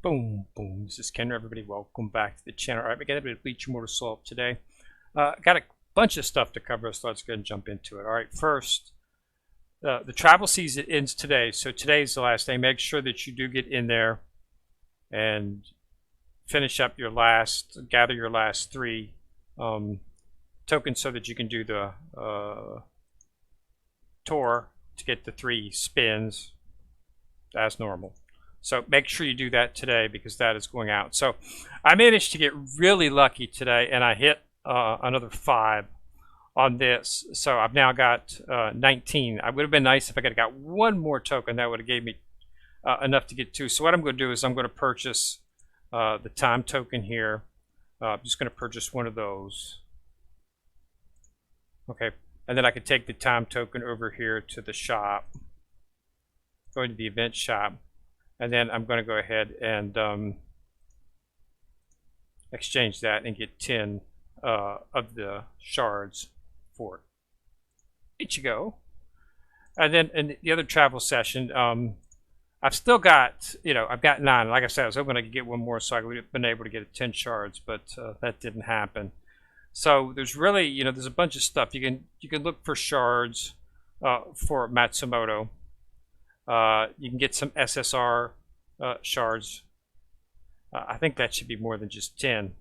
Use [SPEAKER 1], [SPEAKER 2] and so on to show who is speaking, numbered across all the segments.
[SPEAKER 1] Boom, boom. This is Ken. Everybody, welcome back to the channel. All right, we got a bit of Bleach Immortal today. Got a bunch of stuff to cover, so let's go ahead and jump into it. All right, first, the travel season ends today, so today's the last day. Make sure that you do get in there and finish up your gather your last three tokens so that you can do the tour to get the 3 spins as normal. So make sure you do that today because that is going out. So I managed to get really lucky today and I hit another 5 on this. So I've now got 19. It would have been nice if I could have got one more token. That would have gave me enough to get 2. So what I'm going to do is I'm going to purchase the time token here. I'm just going to purchase one of those. Okay. And then I could take the time token over here to the shop. Go into the event shop. And then I'm going to go ahead and exchange that and get 10 of the shards for it. Here you go. And then in the other travel session, I've still got, I've got 9. Like I said, I was hoping I could get one more so I would have been able to get 10 shards, but that didn't happen. So there's really, there's a bunch of stuff. You can look for shards for Matsumoto. You can get some SSR shards. I think that should be more than just 10.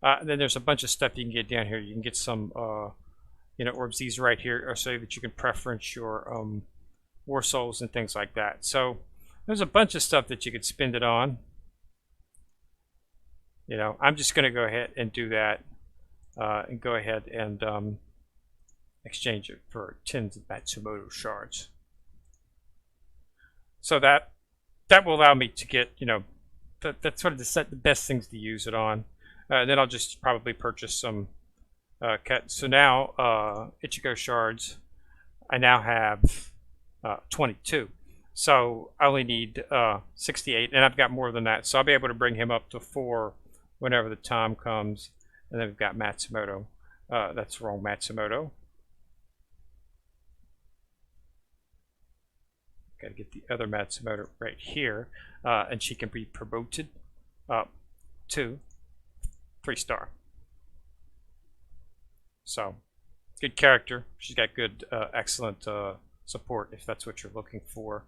[SPEAKER 1] And then there's a bunch of stuff you can get down here. You can get some, orbs. These right here are so that you can preference your war souls and things like that. So there's a bunch of stuff that you could spend it on. I'm just going to go ahead and do that and go ahead and exchange it for 10 Matsumoto shards. So that will allow me to get, that's sort of the best things to use it on. And then I'll just probably purchase some cut. So now Ichigo shards, I now have 22. So I only need 68, and I've got more than that. So I'll be able to bring him up to 4 whenever the time comes. And then we've got Matsumoto. That's wrong, Matsumoto. Got to get the other Matsumoto right here, and she can be promoted up to 3-star. So, good character. She's got good, excellent support if that's what you're looking for.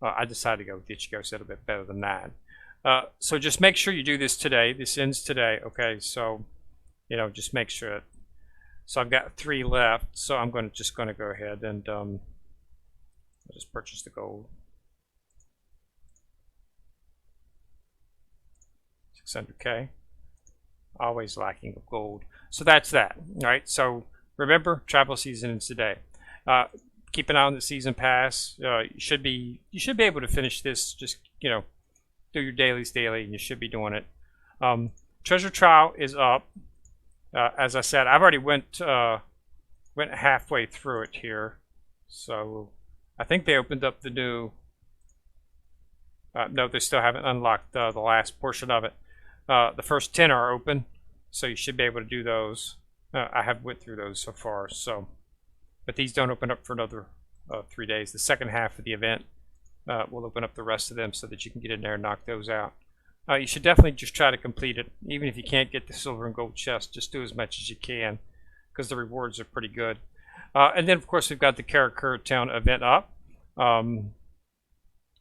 [SPEAKER 1] I decided to go with Ichigo, so a little bit better than that. So just make sure you do this today. This ends today, okay? So, just make sure. So I've got 3 left, so I'm just going to go ahead and I'll just purchase the gold. 600k. Always lacking of gold. So that's that. All right. So remember, travel season is today. Keep an eye on the season pass. You should be able to finish this. Just do your dailies daily, and you should be doing it. Treasure trial is up. As I said, I've already went halfway through it here. So I think they opened up the new. No, they still haven't unlocked the last portion of it. The first 10 are open, so you should be able to do those. I have went through those so far, but these don't open up for another 3 days. The second half of the event will open up the rest of them so that you can get in there and knock those out. You should definitely just try to complete it. Even if you can't get the silver and gold chest, just do as much as you can because the rewards are pretty good. And then, of course, we've got the Karakura Town event up.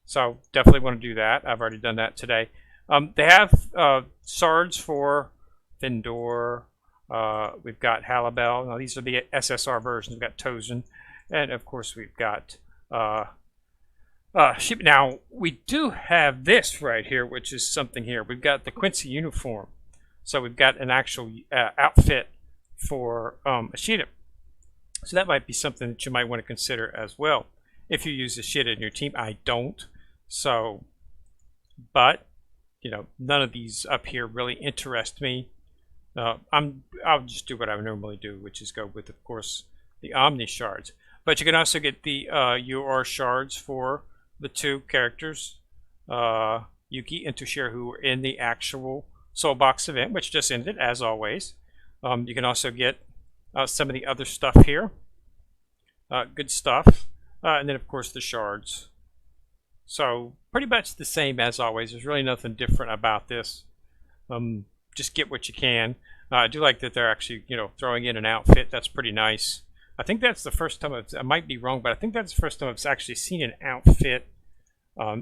[SPEAKER 1] So definitely want to do that. I've already done that today. They have shards for Findor. We've got Halibel. Now, these are the SSR versions. We've got Tozen. And, of course, we've got Sheep. Now, we do have this right here, which is something here. We've got the Quincy uniform. So we've got an actual outfit for Ashita. So that might be something that you might want to consider as well. If you use Ashita in your team, I don't. So, but, none of these up here really interest me. I'll just do what I normally do, which is go with, of course, the Omni shards. But you can also get the UR shards for the 2 characters, Yuki and Toshiro, who were in the actual Soul Box event, which just ended, as always. You can also get some of the other stuff here. Good stuff. And then, of course, the shards. So pretty much the same as always. There's really nothing different about this. Just get what you can. I do like that they're actually, throwing in an outfit. That's pretty nice. I think that's the first time I might be wrong, but I think that's the first time I've actually seen an outfit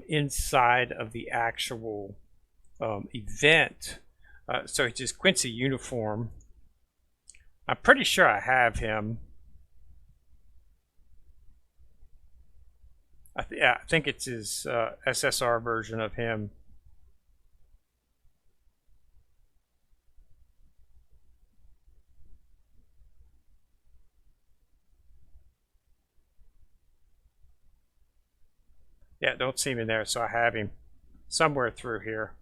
[SPEAKER 1] inside of the actual event. So it's his Quincy uniform. I'm pretty sure I have him. I think it's his SSR version of him. Yeah, don't see him in there, so I have him somewhere through here.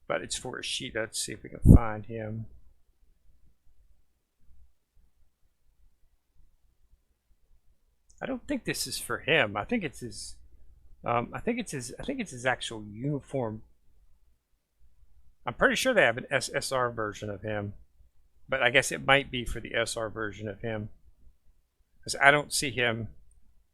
[SPEAKER 1] But it's for a sheet. Let's see if we can find him. I don't think this is for him. I think it's his. I think it's his actual uniform. I'm pretty sure they have an SSR version of him, but I guess it might be for the SR version of him, because I don't see him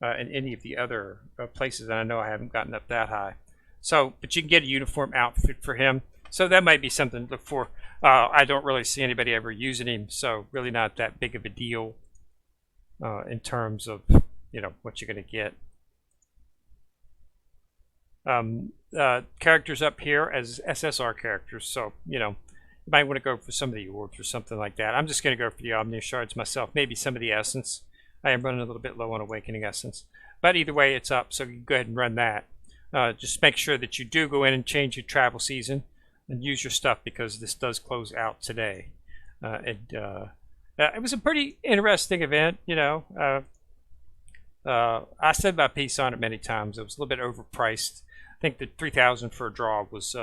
[SPEAKER 1] in any of the other places, and I know I haven't gotten up that high. So, but you can get a uniform outfit for him. So that might be something to look for. I don't really see anybody ever using him, so really not that big of a deal in terms of what you're going to get. Characters up here as SSR characters, so you might want to go for some of the orbs or something like that. I'm just going to go for the Omnia Shards myself, maybe some of the Essence. I am running a little bit low on Awakening Essence, but either way it's up, so you can go ahead and run that. Just make sure that you do go in and change your travel season and use your stuff, because this does close out today. It was a pretty interesting event. I said my piece on it many times. It was a little bit overpriced. I think the 3,000 for a draw was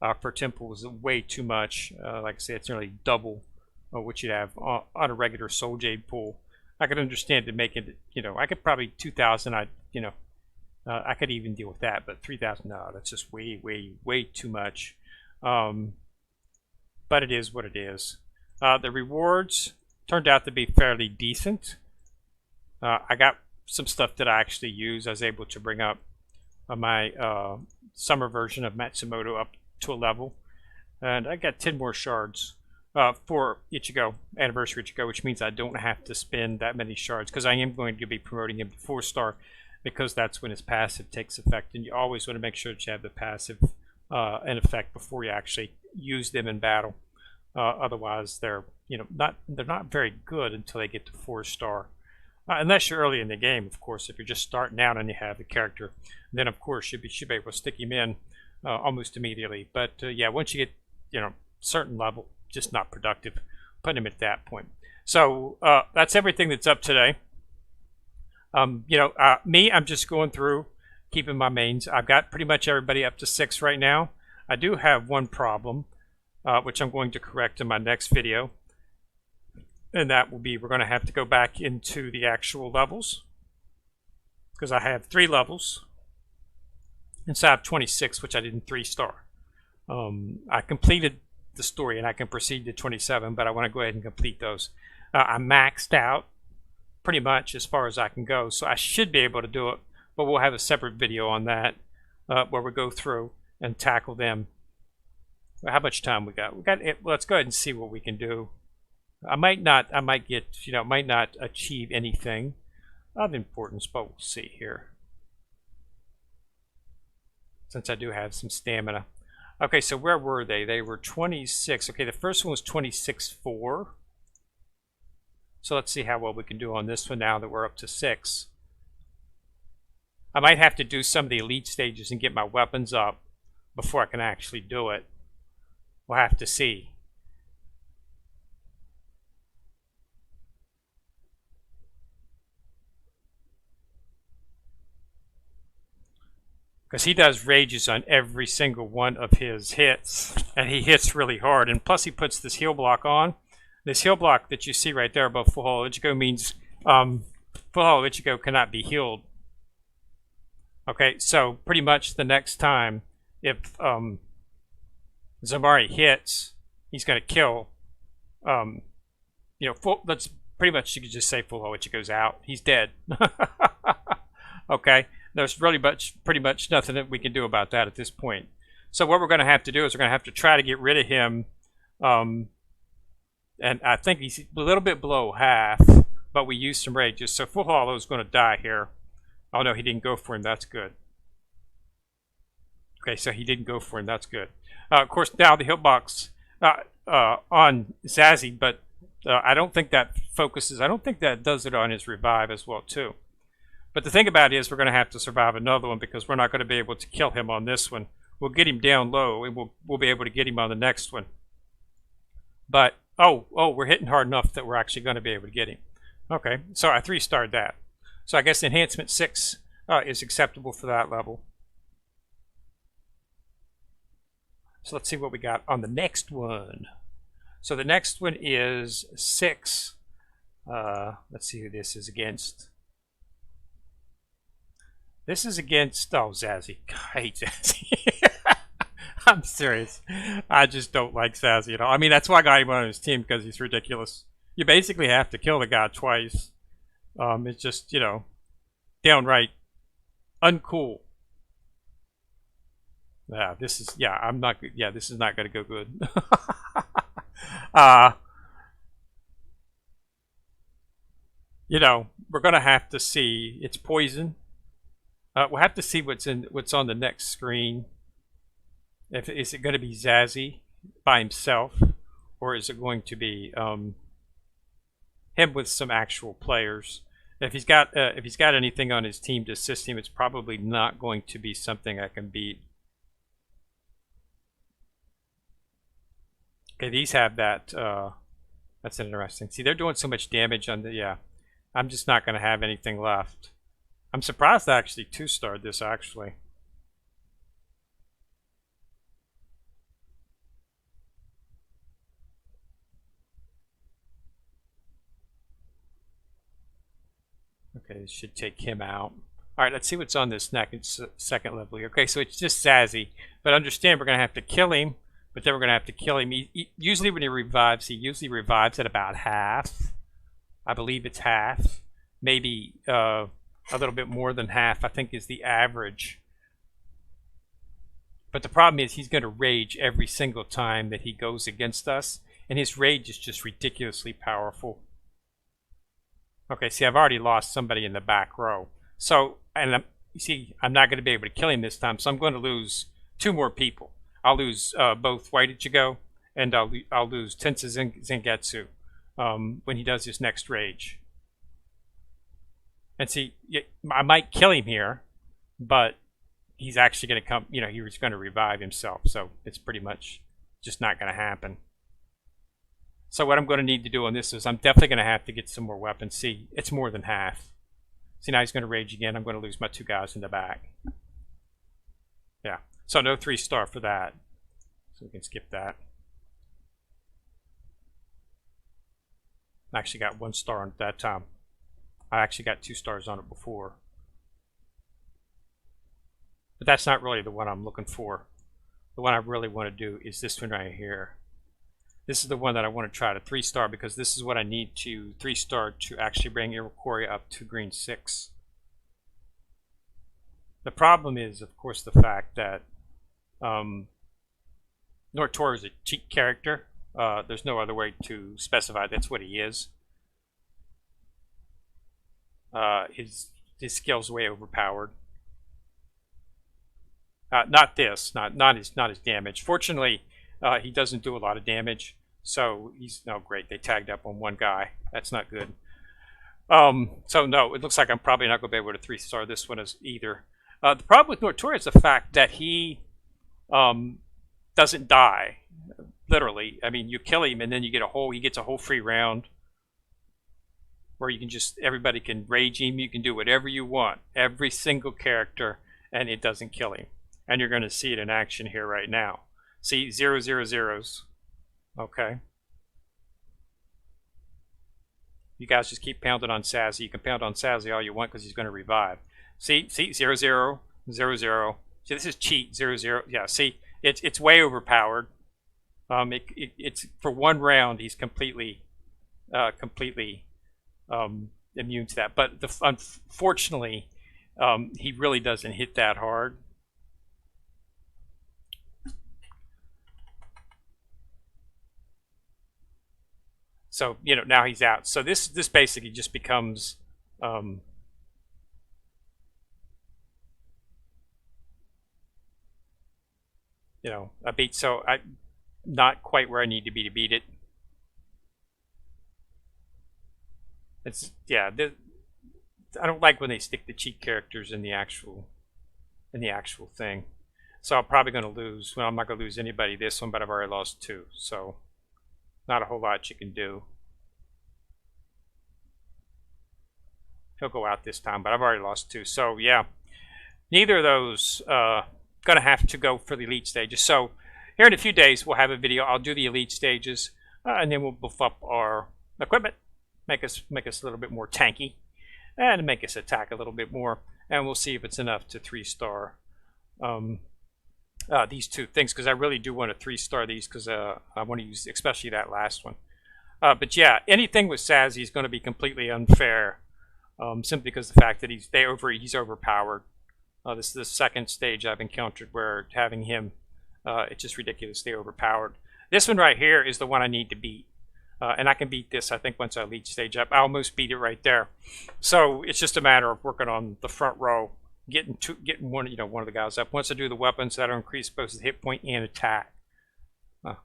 [SPEAKER 1] per temple was way too much. Like I said, it's nearly double what you'd have on a regular Soul Jade pool. I could understand to make it. I could probably 2,000. I could even deal with that, but 3,000, no, that's just way too much. But it is what it is. The rewards turned out to be fairly decent. I got some stuff that I actually use. I was able to bring up my summer version of Matsumoto up to a level, and I got 10 more shards for Ichigo, Anniversary Ichigo, which means I don't have to spend that many shards, because I am going to be promoting him to 4-star, because that's when his passive takes effect, and you always want to make sure that you have the passive in effect before you actually use them in battle. Otherwise, they're not very good until they get to 4-star. Unless you're early in the game, of course. If you're just starting out and you have the character, then of course you should be able to stick him in almost immediately. But yeah, once you get certain level, just not productive, put him at that point. So that's everything that's up today. Me, I'm just going through, keeping my mains. I've got pretty much everybody up to 6 right now. I do have one problem, which I'm going to correct in my next video. And that will be, we're going to have to go back into the actual levels, because I have 3 levels inside of 26, which I did in 3-star. I completed the story and I can proceed to 27, but I want to go ahead and complete those. I maxed out pretty much as far as I can go, so I should be able to do it, but we'll have a separate video on that where we go through and tackle them. How much time we got? Let's go ahead and see what we can do. I might not achieve anything of importance, but we'll see here, since I do have some stamina. Okay, so where were they? They were 26. Okay, the first one was 26.4. So let's see how well we can do on this one now that we're up to 6. I might have to do some of the elite stages and get my weapons up before I can actually do it. We'll have to see. Because he does rages on every single one of his hits, and he hits really hard. And plus he puts this heal block on. This heal block that you see right there above Full Hollow Ichigo means Full Hollow Ichigo cannot be healed. Okay, so pretty much the next time if Zamari hits, he's going to kill, let's pretty much, you could just say Full Hollow Ichigo's out. He's dead. Okay, there's really pretty much nothing that we can do about that at this point. So what we're going to have to do is we're going to have to try to get rid of him. And I think he's a little bit below half, but we used some rages. So Full Hollow is going to die here. Oh no, he didn't go for him. That's good. Okay, so he didn't go for him. That's good. Of course, now the hitbox on Zazzy, but I don't think that focuses. I don't think that does it on his revive as well too. But the thing about it is we're going to have to survive another one because we're not going to be able to kill him on this one. We'll get him down low, and we'll be able to get him on the next one. But oh, we're hitting hard enough that we're actually going to be able to get him. Okay, so I 3-starred that. So I guess enhancement 6 is acceptable for that level. So let's see what we got on the next one. So the next one is 6. Let's see who this is against. This is against, oh, Zazzy. I hate Zazzy. I'm serious. I just don't like Zazzy at all. I mean, that's why I got him on his team, because he's ridiculous. You basically have to kill the guy twice. It's just, you know, downright uncool. Yeah, this is, yeah, I'm not, yeah, this is not going to go good. You know, we're going to have to see, it's poison. We'll have to see what's on the next screen. Is it going to be Zazzy by himself, or is it going to be him with some actual players? If he's got anything on his team to assist him, it's probably not going to be something I can beat. Okay, these have that. That's interesting. See, they're doing so much damage on the. Yeah, I'm just not going to have anything left. I'm surprised I actually 2-starred this actually. Okay, this should take him out. All right, let's see what's on this next second level here. Okay, so it's just Zazzy, but understand we're going to have to kill him. But then we're going to have to kill him. Usually when he usually revives at about half. I believe it's half. Maybe a little bit more than half, I think, is the average. But the problem is he's going to rage every single time that he goes against us. And his rage is just ridiculously powerful. Okay, see, I've already lost somebody in the back row. So, and you see, I'm not going to be able to kill him this time. So I'm going to lose 2 more people. I'll lose both White Ichigo, and I'll lose Tensa Zangetsu when he does his next rage. And see, I might kill him here, but he's actually going to come, you know, he's going to revive himself. So it's pretty much just not going to happen. So what I'm going to need to do on this is I'm definitely going to have to get some more weapons. See, it's more than half. See, now he's going to rage again. I'm going to lose my 2 guys in the back. Yeah. So no 3-star for that. So we can skip that. I actually got 1 star on it that time. I actually got 2 stars on it before. But that's not really the one I'm looking for. The one I really want to do is this one right here. This is the one that I want to try to 3-star because this is what I need to 3-star to actually bring Karakura up to green 6. The problem is, of course, the fact that Nortor is a cheat character. There's no other way to specify that's what he is. His skill's way overpowered. Not this, not his damage. Fortunately, he doesn't do a lot of damage, so he's great. They tagged up on 1 guy. That's not good. So no, it looks like I'm probably not going to be able to 3-star this one as either. The problem with Nortor is the fact that he doesn't die, literally. I mean, you kill him and then you get he gets a whole free round where you can everybody can rage him. You can do whatever you want, every single character, and it doesn't kill him. And you're going to see it in action here right now. See, 0, 0, 0s. Okay. You guys just keep pounding on Sassy. You can pound on Sassy all you want because he's going to revive. See, 0, 0, 0, 0. See, this is cheat, 0, 0. Yeah, see, it's way overpowered. It's for 1 round, he's completely immune to that. But unfortunately, he really doesn't hit that hard. So, you know, now he's out. So this basically just becomes you know, a beat. So I not quite where I need to be to beat it. It's yeah. I don't like when they stick the cheat characters in the actual thing. So I'm probably going to lose. Well, I'm not going to lose anybody this one, but I've already lost 2. So not a whole lot you can do. He'll go out this time, but I've already lost 2. So yeah, neither of those going to have to go for the elite stages. So here in a few days, we'll have a video. I'll do the elite stages, and then we'll buff up our equipment, make us a little bit more tanky, and make us attack a little bit more. And we'll see if it's enough to 3-star these 2 things, because I really do want to 3-star these, because I want to use especially that last one. But yeah, anything with Sassy is going to be completely unfair, simply because of the fact that he's overpowered. This is the second stage I've encountered where having him, it's just ridiculously overpowered. This one right here is the one I need to beat. And I can beat this, I think, once I elite stage up. I almost beat it right there. So it's just a matter of working on the front row, getting one of the guys up. Once I do the weapons, that'll increase both the hit point and attack.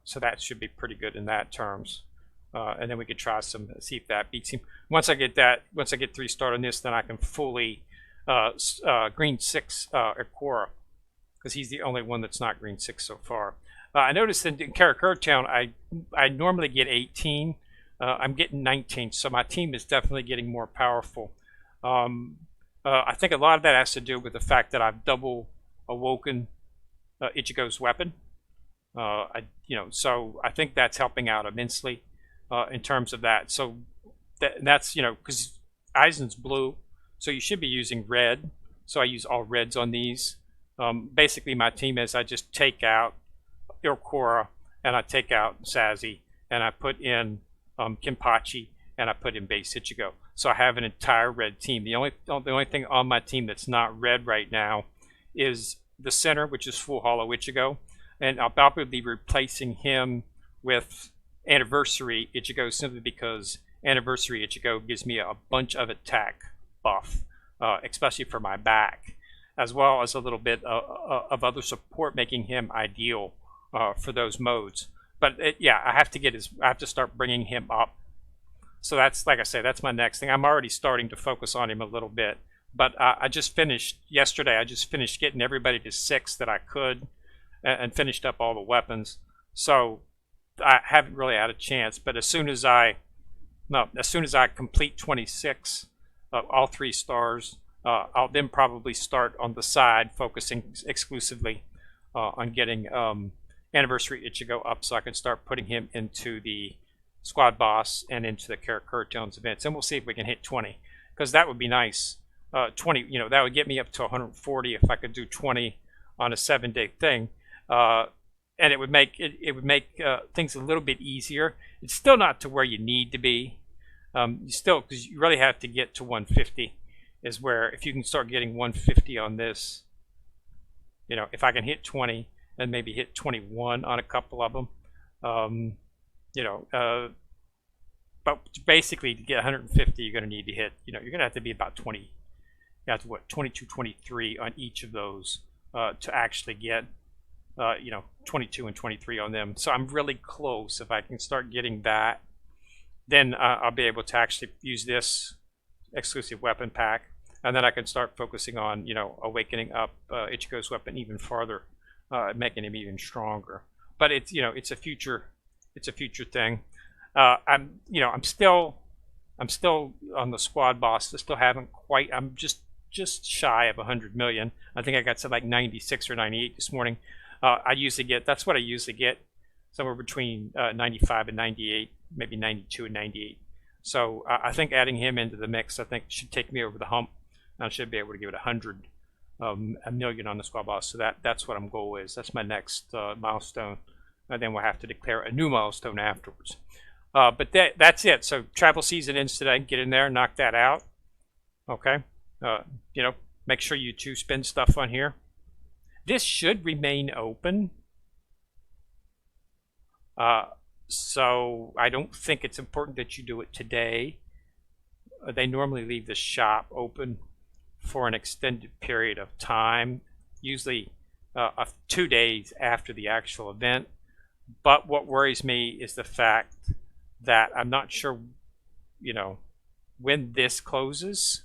[SPEAKER 1] So that should be pretty good in that terms. And then we could try see if that beats him. Once I get 3-star on this, then I can fully green 6 Karakura, because he's the only one that's not green 6 so far. I noticed in Karakura Town, I normally get 18. I'm getting 19, so my team is definitely getting more powerful. I think a lot of that has to do with the fact that I've double awoken Ichigo's weapon. So I think that's helping out immensely in terms of that. So that's, because Aizen's blue, so you should be using red. So I use all reds on these. Basically, my team is I just take out Karakura, and I take out Sassy, and I put in Kenpachi, and I put in base Ichigo. So I have an entire red team. The only thing on my team that's not red right now is the center, which is full hollow Ichigo, and I'll probably be replacing him with Anniversary Ichigo, simply because Anniversary Ichigo gives me a bunch of attack buff, especially for my back, as well as a little bit of other support, making him ideal for those modes. But yeah, I have to start bringing him up. So that's, like I say, that's my next thing. I'm already starting to focus on him a little bit. But I just finished yesterday. I just finished getting everybody to 6 that I could, and finished up all the weapons. So I haven't really had a chance. But as soon as I complete 26, all 3 stars, I'll then probably start on the side, focusing exclusively on getting Anniversary Ichigo up, so I can start putting him into the squad boss and into the Karakura Town's events, and we'll see if we can hit 20, because that would be nice. 20, that would get me up to 140 if I could do 20 on a 7-day thing, and it would make things a little bit easier. It's still not to where you need to be. Because you really have to get to 150, is where if you can start getting 150 on this, if I can hit 20 and maybe hit 21 on a couple of them, but basically to get 150, you're going to need to hit, you're going to have to be about 20, you have to 22, 23 on each of those to actually get 22 and 23 on them. So I'm really close. If I can start getting that, then I'll be able to actually use this exclusive weapon pack, and then I can start focusing on awakening up Ichigo's weapon even farther, making him even stronger. But it's a future thing. I'm still on the squad boss. I still haven't quite. I'm just shy of 100 million. I think I got to like 96 or 98 this morning. That's what I usually get, somewhere between 95 and 98, maybe 92 and 98. So I think adding him into the mix, I think, should take me over the hump. I should be able to give it 100 million on the squad boss. So that's what my goal is. That's my next milestone. And then we'll have to declare a new milestone afterwards. But that's it. So travel season ends today. Get in there, knock that out. Okay. make sure you do spin stuff on here. This should remain open. So I don't think it's important that you do it today. They normally leave the shop open for an extended period of time, usually 2 days after the actual event. But what worries me is the fact that I'm not sure, when this closes.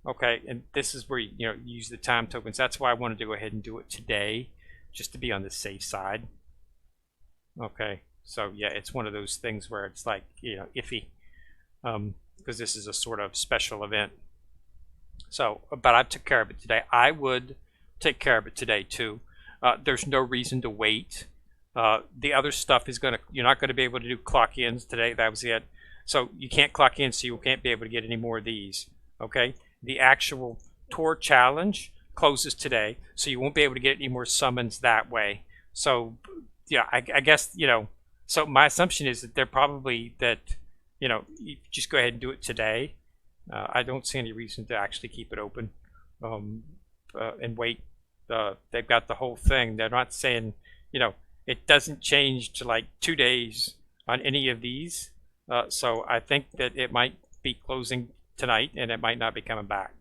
[SPEAKER 1] Okay, and this is where you use the time tokens. That's why I wanted to go ahead and do it today, just to be on the safe side. Okay, so yeah, it's one of those things where it's like, iffy, because this is a sort of special event. So, but I took care of it today. I would take care of it today too. There's no reason to wait. The other stuff is you're not gonna be able to do clock ins today. That was it. So you can't clock in, so you can't be able to get any more of these. Okay, the actual tour challenge closes today, so you won't be able to get any more summons that way. So yeah, I guess, so my assumption is that they're probably you just go ahead and do it today. I don't see any reason to actually keep it open and wait. They've got the whole thing. They're not saying, it doesn't change to like 2 days on any of these. So I think that it might be closing tonight and it might not be coming back.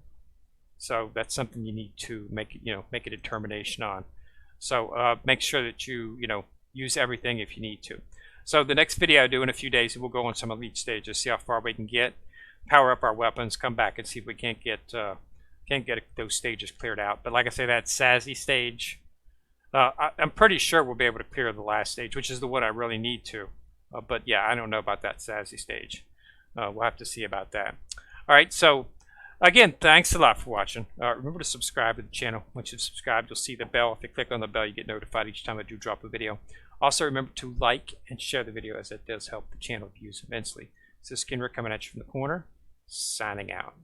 [SPEAKER 1] So that's something you need to make a determination on. So make sure that you use everything if you need to. So the next video I do in a few days, we'll go on some elite stages, see how far we can get, power up our weapons, come back and see if we can't get those stages cleared out. But like I say, that Sassy stage, I'm pretty sure we'll be able to clear the last stage, which is the one I really need to. But yeah, I don't know about that Sassy stage. We'll have to see about that. All right, so again, thanks a lot for watching. Remember to subscribe to the channel. Once you've subscribed, you'll see the bell. If you click on the bell, you get notified each time I do drop a video. Also, remember to like and share the video, as it does help the channel views immensely. This is Skinner coming at you from the corner, signing out.